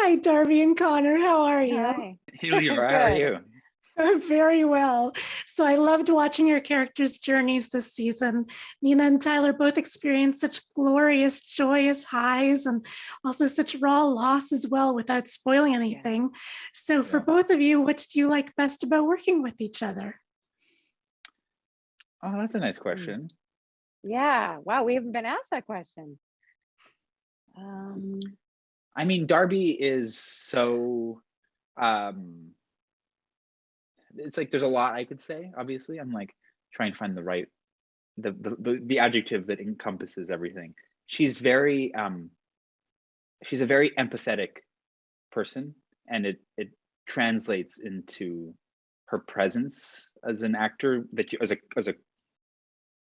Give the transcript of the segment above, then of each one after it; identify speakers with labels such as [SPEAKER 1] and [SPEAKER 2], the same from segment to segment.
[SPEAKER 1] Hi, Darby and Connor. How are you?
[SPEAKER 2] Hi.
[SPEAKER 3] Hey, Leora, how are
[SPEAKER 2] Good.
[SPEAKER 3] you?
[SPEAKER 1] Very well. So I loved watching your characters' journeys this season. Nina and Tyler both experienced such glorious, joyous highs and also such raw loss as well without spoiling anything. So for
[SPEAKER 3] Yeah.
[SPEAKER 1] both of you, what do you like best about working with each other?
[SPEAKER 3] Oh, that's a nice question.
[SPEAKER 2] Yeah. Wow, we haven't been asked that question.
[SPEAKER 3] I mean, Darby is so it's like there's a lot I could say. Obviously, I'm like trying to find the right the adjective that encompasses everything. She's very she's a very empathetic person, and it translates into her presence as an actor, that you as a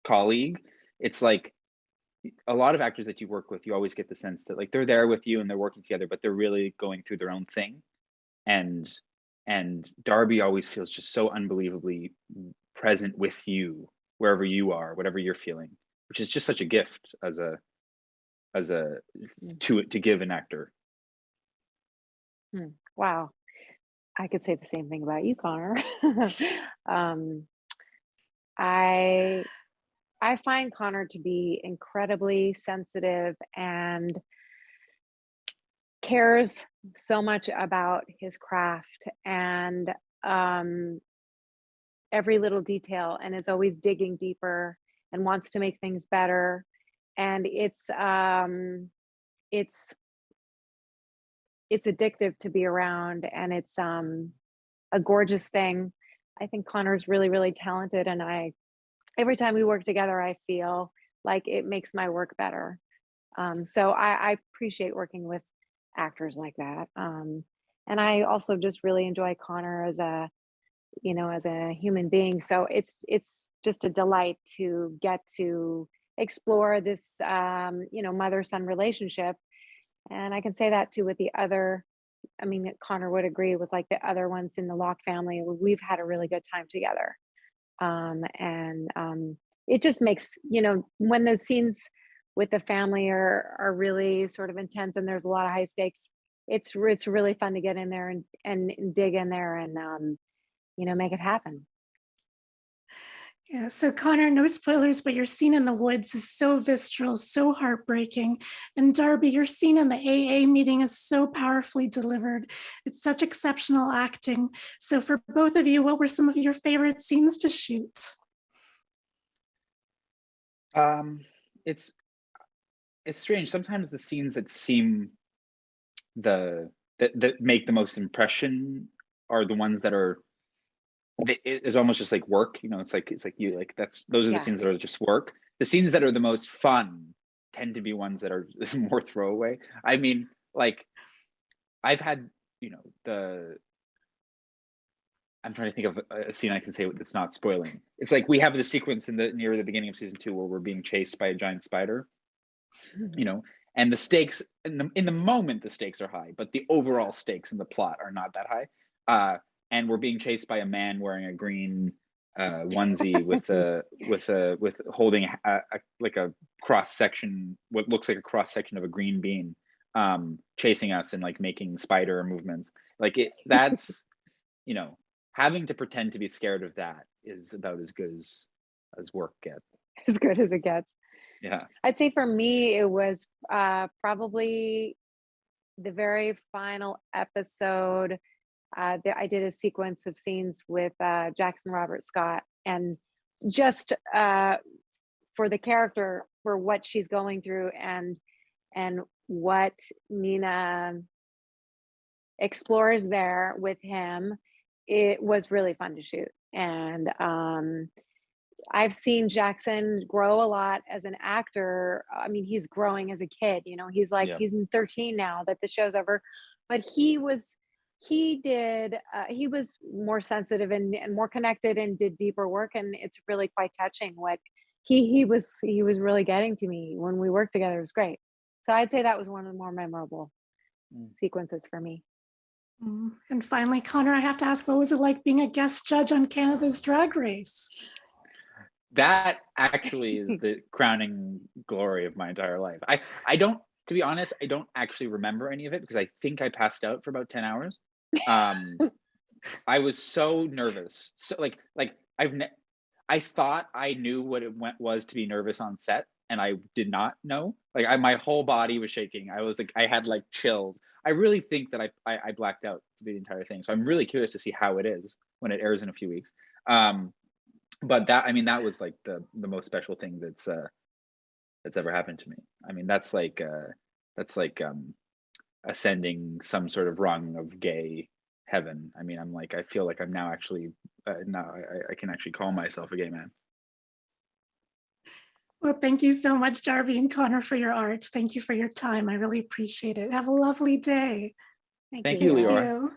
[SPEAKER 3] colleague. It's like a lot of actors that you work with, you always get the sense that like they're there with you and they're working together, but they're really going through their own thing. And Darby always feels just so unbelievably present with you wherever you are, whatever you're feeling, which is just such a gift as a to give an actor.
[SPEAKER 2] Wow. I could say the same thing about you, Connor. I find Connor to be incredibly sensitive and cares so much about his craft and every little detail, and is always digging deeper and wants to make things better. And it's addictive to be around, and it's a gorgeous thing. I think Connor's really, really talented, and every time we work together, I feel like it makes my work better. So I appreciate working with actors like that. And I also just really enjoy Connor as a human being. So it's just a delight to get to explore this mother-son relationship. And I can say that too with the other, I mean, Connor would agree with like the other ones in the Locke family. We've had a really good time together. It just makes, when the scenes with the family are really sort of intense and there's a lot of high stakes, it's really fun to get in there and dig in there and make it happen.
[SPEAKER 1] Yeah, so Connor, no spoilers, but your scene in the woods is so visceral, so heartbreaking. And Darby, your scene in the AA meeting is so powerfully delivered. It's such exceptional acting. So for both of you, what were some of your favorite scenes to shoot?
[SPEAKER 3] It's strange. Sometimes the scenes that seem that make the most impression are the ones that are, it is almost just like work. It's like you like those are the scenes that are just work. The scenes that are the most fun tend to be ones that are more throwaway. I mean, like I've had, I'm trying to think of a scene I can say that's not spoiling. It's like we have the sequence near the beginning of season 2 where we're being chased by a giant spider, and the stakes in the moment, the stakes are high, but the overall stakes in the plot are not that high. And we're being chased by a man wearing a green onesie with holding like a cross section, what looks like a cross section of a green bean, chasing us and like making spider movements. Like that's having to pretend to be scared of that is about as good as work gets.
[SPEAKER 2] As good as it gets.
[SPEAKER 3] Yeah.
[SPEAKER 2] I'd say for me, it was probably the very final episode. I did a sequence of scenes with Jackson Robert Scott, and just for the character, for what she's going through and what Nina explores there with him, it was really fun to shoot. And I've seen Jackson grow a lot as an actor. I mean, he's growing as a kid, he's like, he's in 13 now that the show's over, but he was more sensitive and more connected and did deeper work. And it's really quite touching what he was really getting to me when we worked together. It was great. So I'd say that was one of the more memorable sequences for me.
[SPEAKER 1] And finally, Connor, I have to ask, what was it like being a guest judge on Canada's Drag Race?
[SPEAKER 3] That actually is the crowning glory of my entire life. I don't To be honest, I don't actually remember any of it because I think I passed out for about 10 hours. I was so nervous. So I thought I knew what it was to be nervous on set, and I did not know. Like my whole body was shaking. I was like, I had like chills. I really think that I blacked out the entire thing. So I'm really curious to see how it is when it airs in a few weeks. But that was like the most special thing that's ever happened to me. I mean, that's like ascending some sort of rung of gay heaven. I mean, I feel like I'm now actually now I can actually call myself a gay man.
[SPEAKER 1] Well, thank you so much, Darby and Connor, for your art. Thank you for your time. I really appreciate it. Have a lovely day.
[SPEAKER 3] Thank
[SPEAKER 2] you.
[SPEAKER 3] you,
[SPEAKER 1] Thank
[SPEAKER 3] Leora.
[SPEAKER 1] you.